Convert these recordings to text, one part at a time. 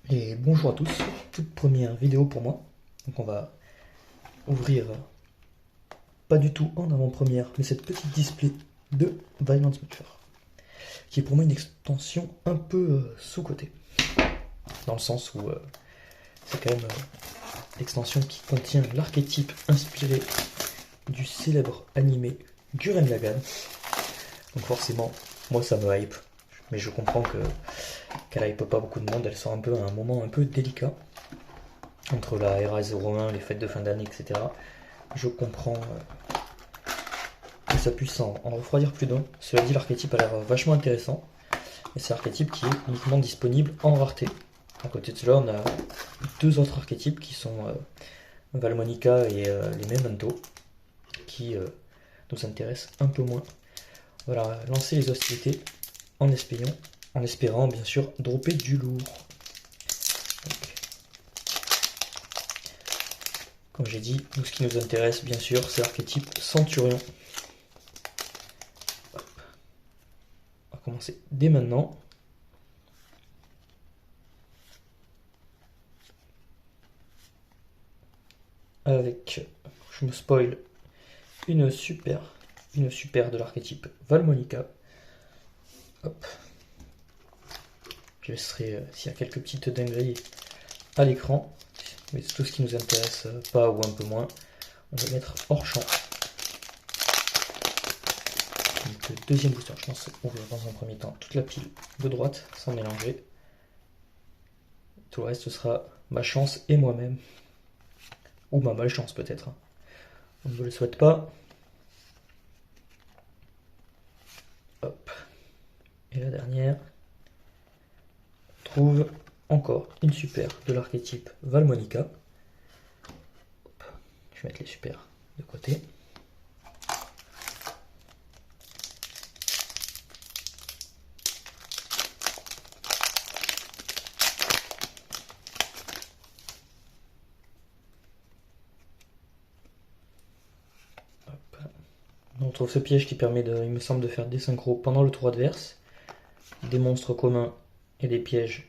Et bonjour à tous, toute première vidéo pour moi. Donc on va ouvrir, pas du tout en avant-première, mais cette petite display de Violent Smurfer, qui est pour moi une extension un peu sous-cotée. Dans le sens où c'est quand même l'extension qui contient l'archétype inspiré du célèbre animé Gurren Lagann. Donc forcément, moi ça me hype. Mais je comprends qu'elle hype pas beaucoup de monde, elle sort un peu à un moment un peu délicat. Entre la RA01, les fêtes de fin d'année, etc. Je comprends que ça puisse en refroidir plus d'un. Cela dit, l'archétype a l'air vachement intéressant. Et c'est l'archétype qui est uniquement disponible en rareté. À côté de cela, on a deux autres archétypes qui sont Valmonica et les Memento, qui nous intéressent un peu moins. Voilà, lancer les hostilités en espérant bien sûr dropper du lourd. Donc, comme j'ai dit, nous ce qui nous intéresse bien sûr, c'est l'archétype Centurion. Hop. On va commencer dès maintenant. Avec, je me spoil, une super de l'archétype Valmonica. Hop. Je laisserai s'il y a quelques petites dingueries à l'écran. Mais c'est tout ce qui nous intéresse, pas ou un peu moins. On va mettre hors champ. Donc, deuxième booster, je pense ouvrir dans un premier temps toute la pile de droite sans mélanger. Tout le reste ce sera ma chance et moi-même. Ou ma malchance peut-être. On ne me le souhaite pas. Hop. Et la dernière trouve encore une super de l'archétype Valmonica. Hop. Je vais mettre les super de côté. Hop. On retrouve ce piège qui permet, il me semble, de faire des synchros pendant le tour adverse. Des monstres communs et des pièges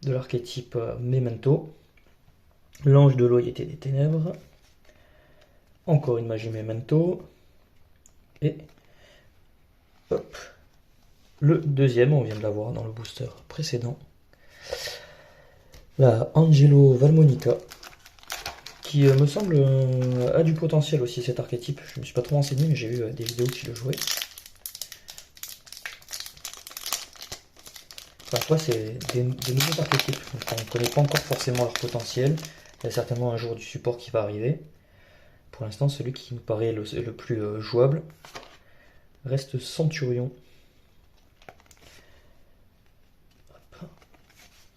de l'archétype Memento. L'ange de loyauté des ténèbres. Encore une magie Memento. Et hop. Le deuxième, on vient de l'avoir dans le booster précédent. La Angelo Valmonica. Qui me semble a du potentiel aussi cet archétype. Je ne me suis pas trop renseigné, mais j'ai vu des vidéos qui le jouaient. Parfois, c'est des nouveaux archétypes, donc on ne connaît pas encore forcément leur potentiel. Il y a certainement un jour du support qui va arriver. Pour l'instant, celui qui nous paraît le plus jouable reste Centurion. Hop.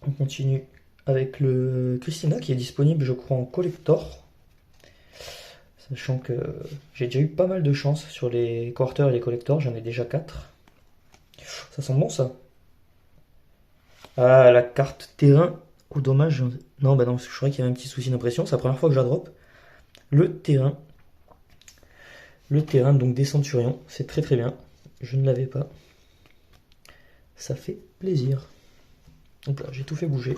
On continue avec le Christina qui est disponible, je crois, en collector. Sachant que j'ai déjà eu pas mal de chance sur les quarters et les collectors, j'en ai déjà 4. Ça sent bon ça. Ah, la carte terrain. Oh, dommage. Non, bah non, parce que je croyais qu'il y avait un petit souci d'impression. C'est la première fois que je la drop. Le terrain. Le terrain, donc des centurions. C'est très très bien. Je ne l'avais pas. Ça fait plaisir. Donc là, j'ai tout fait bouger.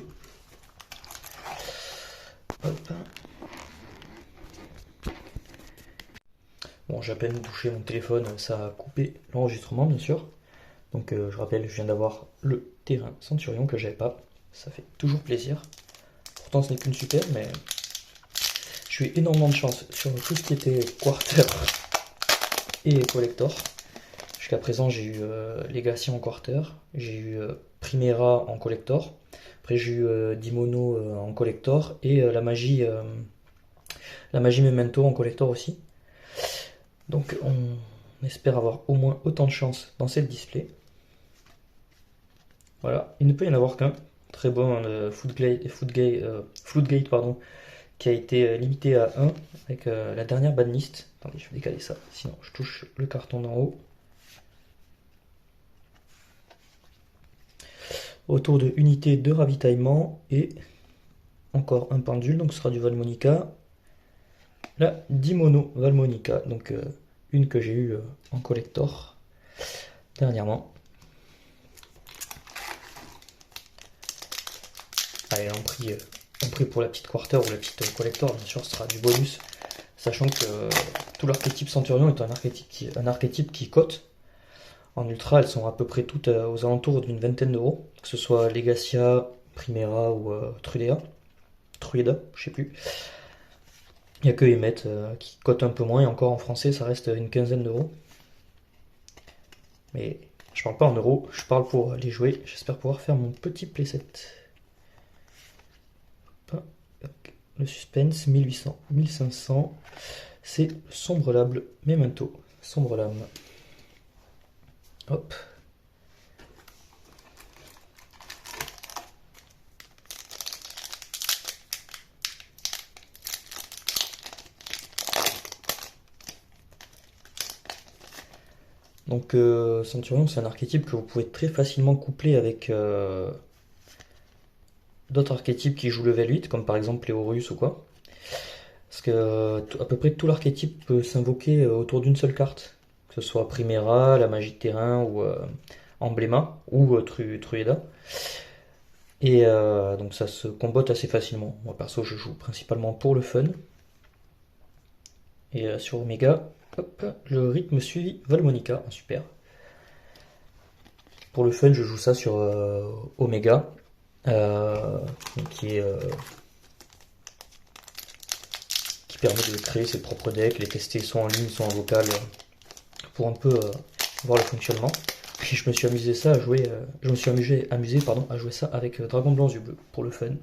Hop. Bon, j'ai à peine touché mon téléphone. Ça a coupé l'enregistrement, bien sûr. Donc je rappelle, je viens d'avoir le terrain Centurion que j'avais pas. Ça fait toujours plaisir. Pourtant, ce n'est qu'une super, mais j'ai eu énormément de chance sur tout ce qui était quarter et collector. Jusqu'à présent, j'ai eu Legacy en quarter, j'ai eu Primera en collector. Après, j'ai eu Dimono en collector et la magie Memento en collector aussi. Donc, on espère avoir au moins autant de chance dans cette display. Voilà, il ne peut y en avoir qu'un. Très bon Floodgate, pardon, qui a été limité à 1 avec la dernière banlist. Attendez, je vais décaler ça, sinon je touche le carton d'en haut. Autour de unité de ravitaillement et encore un pendule, donc ce sera du Valmonica. La Dimono Valmonica, donc une que j'ai eue en collector dernièrement. Allez, en prix pour la petite quarter ou la petite collector, bien sûr, ce sera du bonus. Sachant que tout l'archétype Centurion est un archétype qui cote. En ultra, elles sont à peu près toutes aux alentours d'une vingtaine d'euros. Que ce soit Legacia, Primera ou Trueda, je sais plus. Il n'y a que Emmet qui cote un peu moins, et encore en français, ça reste une quinzaine d'euros. Mais je parle pas en euros, je parle pour les jouer. J'espère pouvoir faire mon petit playset. Le suspense, 1800, 1500. C'est Sombre Lame, Memento, Sombre Lame. Hop. Donc Centurion, c'est un archétype que vous pouvez très facilement coupler avec d'autres archétypes qui jouent level 8, comme par exemple les Horus ou quoi. Parce que à peu près tout l'archétype peut s'invoquer autour d'une seule carte. Que ce soit Primera, la magie de terrain ou Emblema ou Trueda. Et donc ça se combote assez facilement. Moi perso je joue principalement pour le fun. Et sur Omega, hop, le rythme suivi Valmonica, super. Pour le fun je joue ça sur Omega, qui permet de créer ses propres decks, les tester soit en ligne, soit en local, pour un peu voir le fonctionnement. Puis je me suis amusé à jouer à jouer ça avec Dragon Blanc Yeux Bleus pour le fun.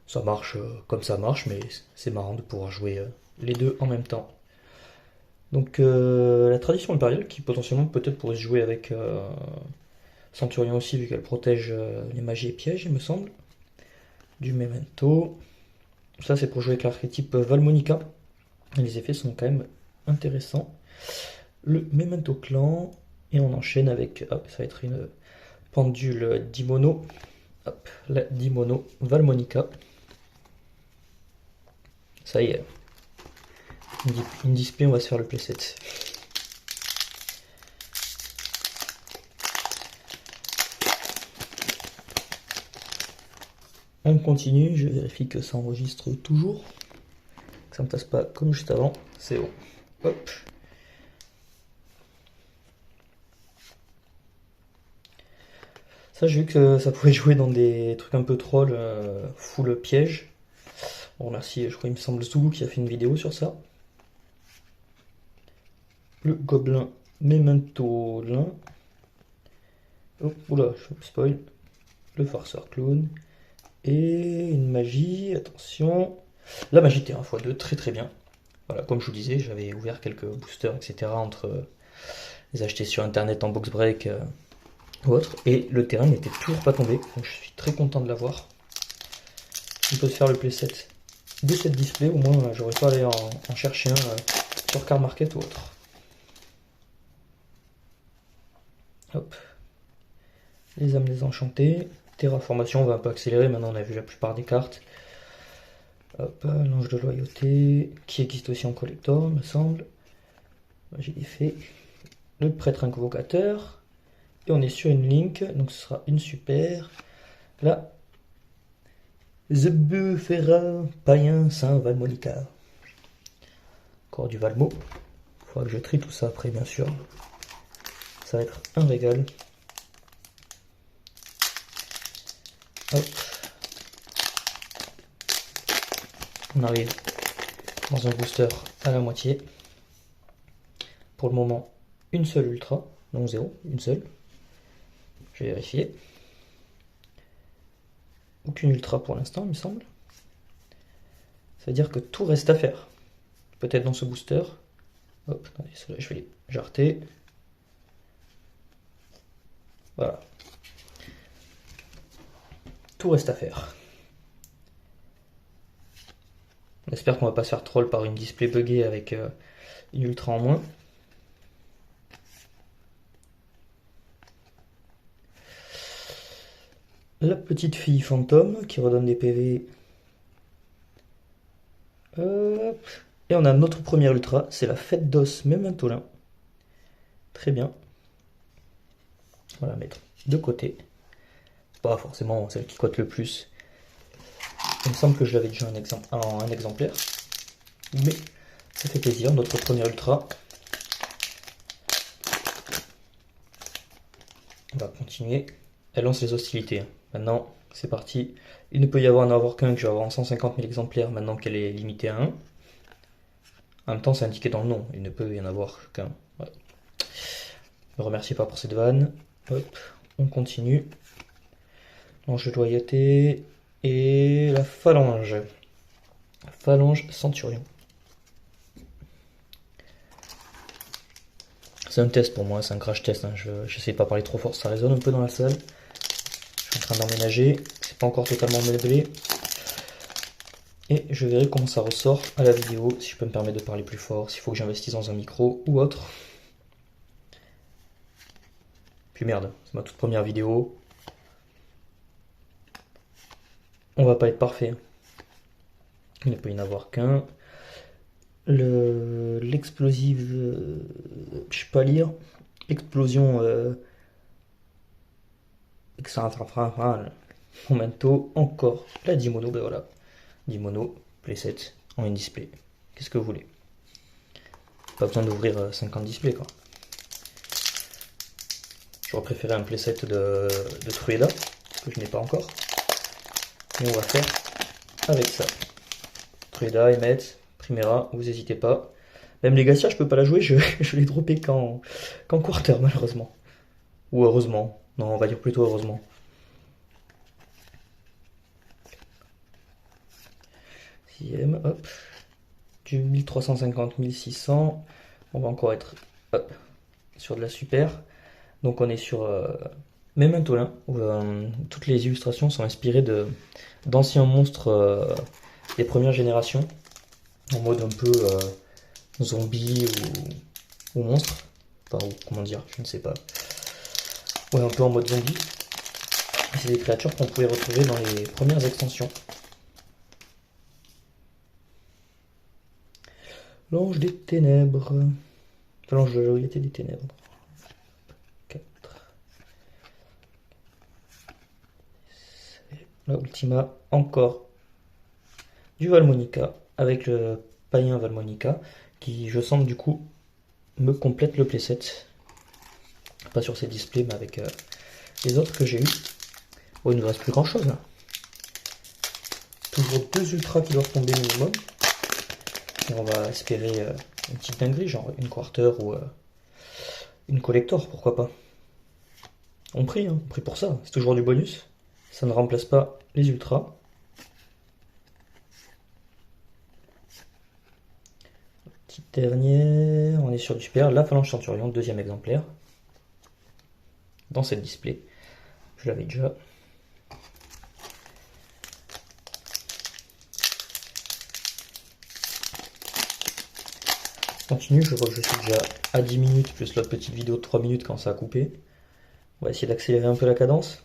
Ça marche comme ça marche, mais c'est marrant de pouvoir jouer les deux en même temps. Donc la tradition impériale qui potentiellement peut-être pourrait se jouer avec Centurion aussi, vu qu'elle protège les magies et pièges, il me semble. Du Memento. Ça c'est pour jouer avec l'archétype Valmonica. Et les effets sont quand même intéressants. Le Memento Clan. Et on enchaîne avec, hop, ça va être une pendule Dimono. Hop, la Dimono Valmonica. Ça y est. Une display, on va se faire le playset. On continue, je vérifie que ça enregistre toujours. Que ça ne me tasse pas comme juste avant. C'est bon. Hop. Ça, j'ai vu que ça pouvait jouer dans des trucs un peu troll, full piège. On remercie, je crois, il me semble, Zulu qui a fait une vidéo sur ça. Le gobelin Memento Lin. Oh, oula, je me spoil. Le farceur clown. Et une magie, attention. La magie de terrain x2, très très bien. Voilà, comme je vous disais, j'avais ouvert quelques boosters, etc. entre les acheter sur internet en box break ou autre. Et le terrain n'était toujours pas tombé. Donc je suis très content de l'avoir. On peut se faire le playset de cette display. Au moins, j'aurais pas à aller en chercher un sur Card Market ou autre. Hop. Les âmes désenchantées. Terraformation, on va un peu accélérer. Maintenant, on a vu la plupart des cartes. Hop, l'ange de loyauté, qui existe aussi en collector, me semble. J'ai fait le prêtre invocateur. Et on est sur une link, donc ce sera une super. Là, The Ferra, Païen, Saint Valmonica. Encore du Valmo. Il faudra que je trie tout ça après, bien sûr. Ça va être un régal. Hop. On arrive dans un booster à la moitié. Pour le moment, une seule ultra, non zéro, une seule. Je vais vérifier. Aucune ultra pour l'instant, il me semble. Ça veut dire que tout reste à faire. Peut-être dans ce booster. Hop, attendez, je vais les jarter. Voilà. Tout reste à faire. On espère qu'on va pas se faire troll par une display buggée avec une ultra en moins. La petite fille fantôme qui redonne des PV. Hop. Et on a notre première ultra, c'est la fête d'os Mementolin. Très bien. On va la mettre de côté. Pas forcément celle qui cote le plus. Il me semble que je l'avais déjà en un exemplaire. Mais ça fait plaisir, notre premier ultra. On va continuer. Elle lance les hostilités. Maintenant, c'est parti. Il ne peut y avoir qu'un, que je vais avoir en 150 000 exemplaires maintenant qu'elle est limitée à 1. En même temps, c'est indiqué dans le nom. Il ne peut y en avoir qu'un. Ouais. Ne me remerciez pas pour cette vanne. Hop, on continue. L'ange de loyauté et la phalange. Phalange centurion. C'est un test pour moi, c'est un crash test. Hein. Je sais pas parler trop fort, ça résonne un peu dans la salle. Je suis en train d'emménager, c'est pas encore totalement meublé. Et je verrai comment ça ressort à la vidéo, si je peux me permettre de parler plus fort, s'il faut que j'investisse dans un micro ou autre. Puis merde, c'est ma toute première vidéo. On va pas être parfait. Il ne peut y en avoir qu'un. L'explosive, je sais pas lire. Explosion momento, encore la Dimono, ben voilà. Dimono, playset en in-display. Qu'est-ce que vous voulez? Pas besoin d'ouvrir 50 displays quoi. J'aurais préféré un playset de Trueda, que je n'ai pas encore. Mais on va faire avec ça. Trueda, Emmet, Primera, vous n'hésitez pas. Même Legacia, je peux pas la jouer, je l'ai droppé qu'en quarter malheureusement. Ou heureusement. Non, on va dire plutôt heureusement. Sixième, hop. Du 1350, 1600. On va encore être hop, sur de la super. Donc on est sur même un Tolin, où toutes les illustrations sont inspirées d'anciens monstres des premières générations. En mode un peu zombie ou monstre. Enfin, comment dire, je ne sais pas. Ouais, un peu en mode zombie. C'est des créatures qu'on pouvait retrouver dans les premières extensions. L'ange des ténèbres. Enfin, l'ange de la loyauté des ténèbres. 4. La Ultima, encore du Valmonica, avec le païen Valmonica, qui, je sens, du coup, me complète le playset. Pas sur ces displays, mais avec les autres que j'ai eu. Bon, il ne nous reste plus grand chose là. Toujours 2 ultras qui doivent tomber minimum. Et on va espérer une petite dinguerie, genre une quarter ou une collector, pourquoi pas. On prie pour ça. C'est toujours du bonus. Ça ne remplace pas les ultras. Petite dernière, on est sur du super. La phalange centurion, deuxième exemplaire. Dans cette display. Je l'avais déjà. Continue, je vois que je suis déjà à 10 minutes, plus l'autre petite vidéo de 3 minutes quand ça a coupé. On va essayer d'accélérer un peu la cadence.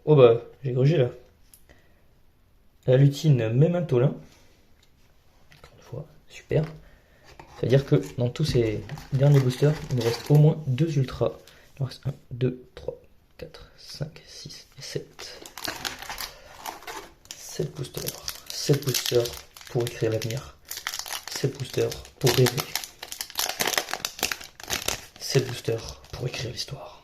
Oh bah, j'ai grugé là. La lutine, même un Tolin. Encore une fois, super. C'est-à-dire que dans tous ces derniers boosters, il nous reste au moins 2 ultras. Il nous reste 1, 2, 3, 4, 5, 6 et 7. 7 boosters. 7 boosters pour écrire l'avenir. 7 boosters pour rêver. 7 boosters pour écrire l'histoire.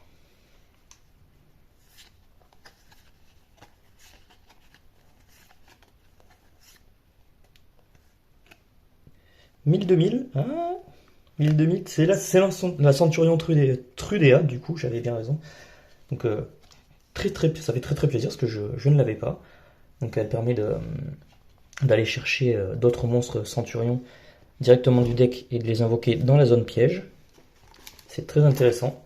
« 1000-2000 » ah, 1000-2000, c'est la Centurion Trudea, du coup, j'avais bien raison. Donc, ça fait très très plaisir, parce que je ne l'avais pas. Donc, elle permet d'aller chercher d'autres monstres Centurion directement du deck et de les invoquer dans la zone piège. C'est très intéressant.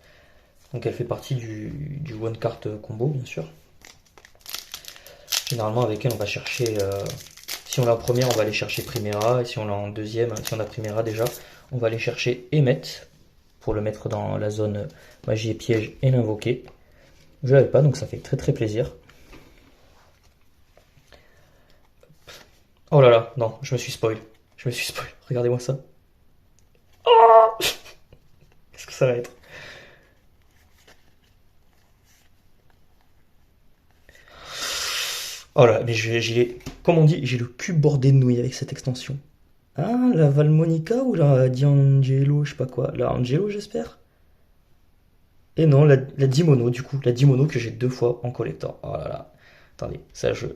Donc, elle fait partie du one card combo, bien sûr. Généralement, avec elle, on va chercher... si on l'a en première, on va aller chercher Primera. Et si on l'a en deuxième, si on a Primera déjà, on va aller chercher Emmet pour le mettre dans la zone magie et piège et l'invoquer. Je l'avais pas, donc ça fait très très plaisir. Oh là là, non, je me suis spoil. Regardez-moi ça. Oh, qu'est-ce que ça va être? Oh là, mais comme on dit, j'ai le cul bordé de nouilles avec cette extension. Ah, la Valmonica ou la D'Angelo, je sais pas quoi. La Angelo, j'espère. Et non, la Dimono, du coup. La Dimono que j'ai 2 fois en collector. Oh là là. Attendez, ça je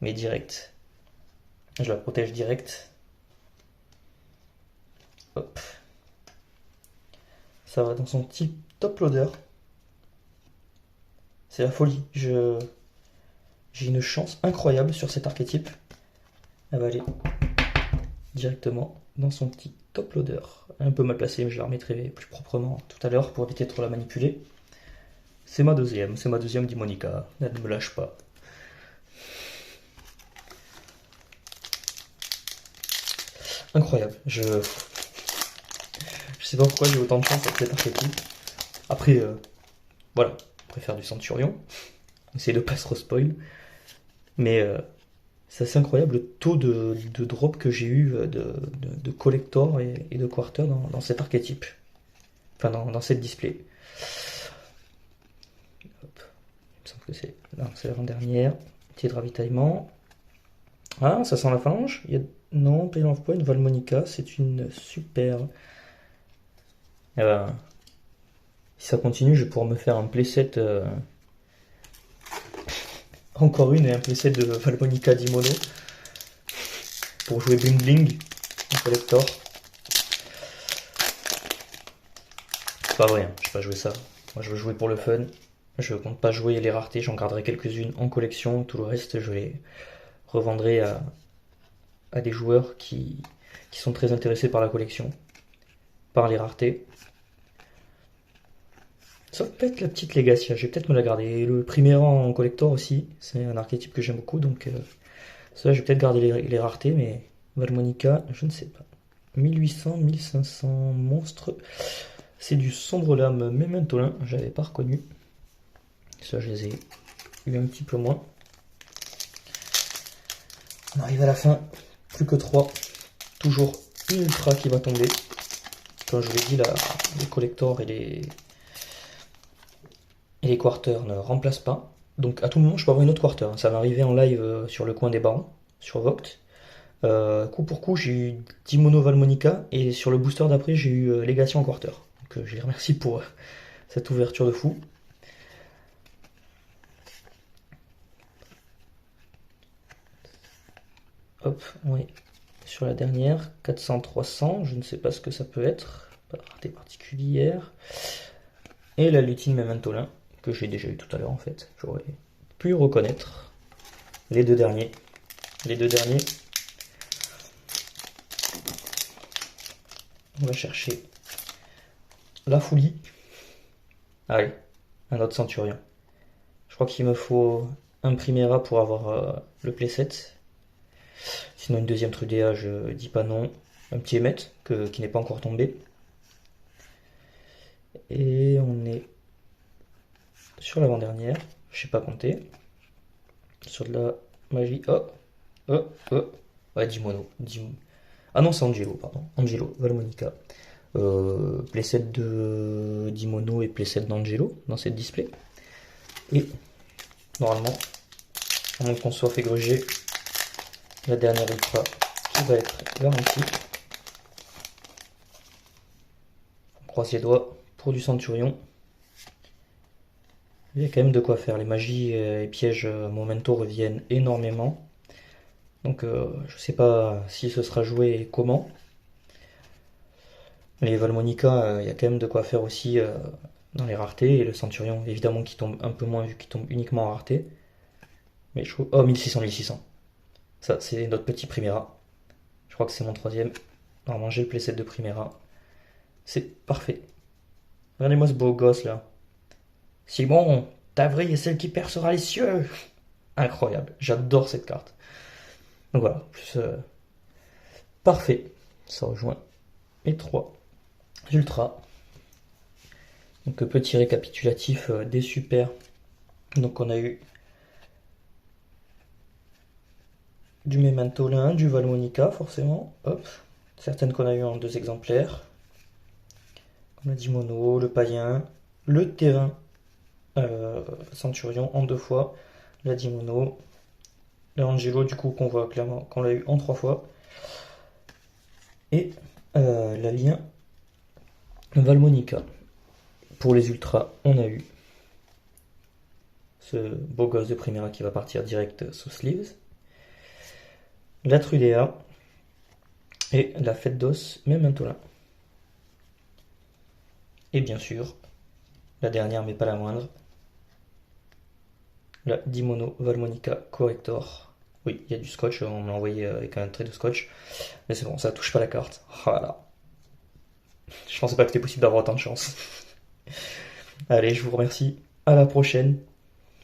mets direct. Je la protège direct. Hop. Ça va dans son petit top loader. C'est la folie. J'ai une chance incroyable sur cet archétype. Elle va aller directement dans son petit top loader. Un peu mal placé, mais je la remettrai plus proprement tout à l'heure pour éviter de trop la manipuler. C'est ma deuxième Dimonica. Elle ne me lâche pas. Incroyable. Je sais pas pourquoi j'ai autant de chance avec cet archétype. Après, voilà, on préfère du Centurion. Essayer de pas se respoil. Mais c'est assez incroyable le taux de drop que j'ai eu de collector et de quarter dans cet archétype. Enfin, dans cette display. Hop. Il me semble que c'est l'avant-dernière. Petit ravitaillement. Ah, ça sent la phalange. Non, Payment of Point, Valmonica, c'est une super. Eh ben, si ça continue, je vais pouvoir me faire un playset. Encore une et un playset de Valmonica Dimono. Pour jouer Bling Bling en collector. C'est pas vrai, hein, je vais pas jouer ça. Moi je veux jouer pour le fun. Je compte pas jouer les raretés, j'en garderai quelques-unes en collection. Tout le reste, je les revendrai à des joueurs qui sont très intéressés par la collection, par les raretés. Sauf peut-être la petite Legacia, je vais peut-être me la garder. Et le Primera en collector aussi, c'est un archétype que j'aime beaucoup, donc ça je vais peut-être garder les raretés, mais Valmonica, je ne sais pas. 1800, 1500 monstres. C'est du sombre lame Mémentolin, j'avais pas reconnu. Ça, je les ai eu un petit peu moins. On arrive à la fin, plus que 3. Toujours une ultra qui va tomber. Comme je vous l'ai dit, les collectors et les quarters ne remplacent pas. Donc à tout moment, je peux avoir une autre quarter. Ça m'est arrivé en live sur le coin des barons, sur Voct. Coup pour coup, j'ai eu Dimono Valmonica et sur le booster d'après, j'ai eu Legacy en quarter. Donc je les remercie pour cette ouverture de fou. Hop, oui. Sur la dernière, 400-300, je ne sais pas ce que ça peut être. Pas de rareté particulière. Et la lutine Mémentolin, que j'ai déjà eu tout à l'heure en fait. J'aurais pu reconnaître les deux derniers. Les deux derniers. On va chercher la folie. Allez, un autre Centurion. Je crois qu'il me faut un Primera pour avoir le playset. Sinon une deuxième Trudea, je dis pas non. Un petit Emmet qui n'est pas encore tombé. Et on est sur l'avant-dernière. Je sais pas compter. Sur de la magie. Ouais, Dimono. Ah non, c'est Angelo, pardon. Angelo, Valmonica. Playset de Dimono et playset d'Angelo dans cette display. Et normalement, à moins qu'on soit fait gruger, la dernière ultra qui va être garantie. On croise les doigts pour du Centurion. Il y a quand même de quoi faire. Les magies et pièges Momento reviennent énormément. Donc je sais pas si ce sera joué et comment. Les Valmonica, il y a quand même de quoi faire aussi dans les raretés. Et le Centurion, évidemment, qui tombe un peu moins vu qu'il tombe uniquement en rareté. Mais je trouve. Oh, 1600. Ça, c'est notre petit Primera. Je crois que c'est mon troisième. Normalement, j'ai le playset de Primera. C'est parfait. Regardez-moi ce beau gosse là. Simon, ta vrille est celle qui percera les cieux. Incroyable. J'adore cette carte. Donc voilà. Parfait. Ça rejoint les 3 ultras. Donc petit récapitulatif des super. Donc on a eu du Mémentolin, du Valmonica forcément. Hop. Certaines qu'on a eu en 2 exemplaires. On a Dimono, le païen, le terrain Centurion en 2 fois. La Dimono La Angelo, du coup, qu'on voit clairement qu'on l'a eu en 3 fois. Et la lien Valmonica. Pour les ultras, on a eu ce beau gosse de Primera qui va partir direct sous sleeves. La Trudea. Et la Fête d'os Memento. Et bien sûr, la dernière mais pas la moindre, la Dimono Valmonica Corrector. Oui, il y a du scotch, on m'a envoyé avec un trait de scotch. Mais c'est bon, ça touche pas la carte. Voilà. Je pensais pas que c'était possible d'avoir autant de chance. Allez, je vous remercie. À la prochaine.